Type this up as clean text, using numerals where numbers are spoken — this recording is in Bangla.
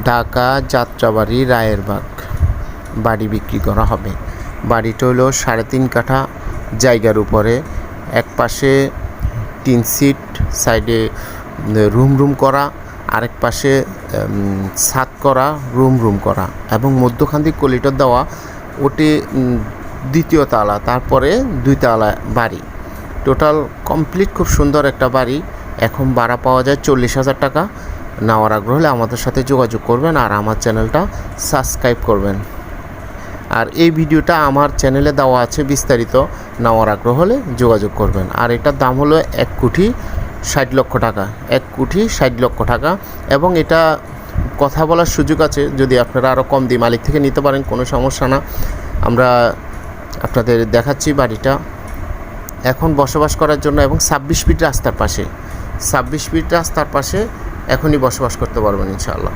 ঢাকা যাত্রাবাড়ি রায়েরবাগ বাড়ি বিক্রি করা হবে। বাড়িটা হলো 3.5 কাঠা জায়গার উপরে, এক পাশে 3 সিট, সাইডে রুম করা, আরেক পাশে ছাদ করা, রুম করা, এবং মধ্যখান দিয়ে কলিটর দেওয়া, ওটি 2য় তালা, তারপরে 2 তালা বাড়ি। টোটাল কমপ্লিট খুব সুন্দর একটা বাড়ি। এখন ভাড়া পাওয়া যায় 40,000 টাকা। নেওয়ার আগ্রহ হলে আমাদের সাথে যোগাযোগ করবেন আর আমার চ্যানেলটা সাবস্ক্রাইব করবেন। আর এই ভিডিওটা আমার চ্যানেলে দেওয়া আছে বিস্তারিত, নেওয়ার আগ্রহ হলে যোগাযোগ করবেন। আর এটার দাম হলো 1,60,00,000 টাকা, 1,60,00,000 টাকা। এবং এটা কথা বলার সুযোগ আছে, যদি আপনারা আরও কম দিয়ে মালিক থেকে নিতে পারেন, কোনো সমস্যা না। আমরা আপনাদের দেখাচ্ছি বাড়িটা এখন বসবাস করার জন্য, এবং 26 ফিট রাস্তার পাশে, 26 ফিট রাস্তার পাশে এখনই বসবাস করতে পারবেন ইনশাআল্লাহ।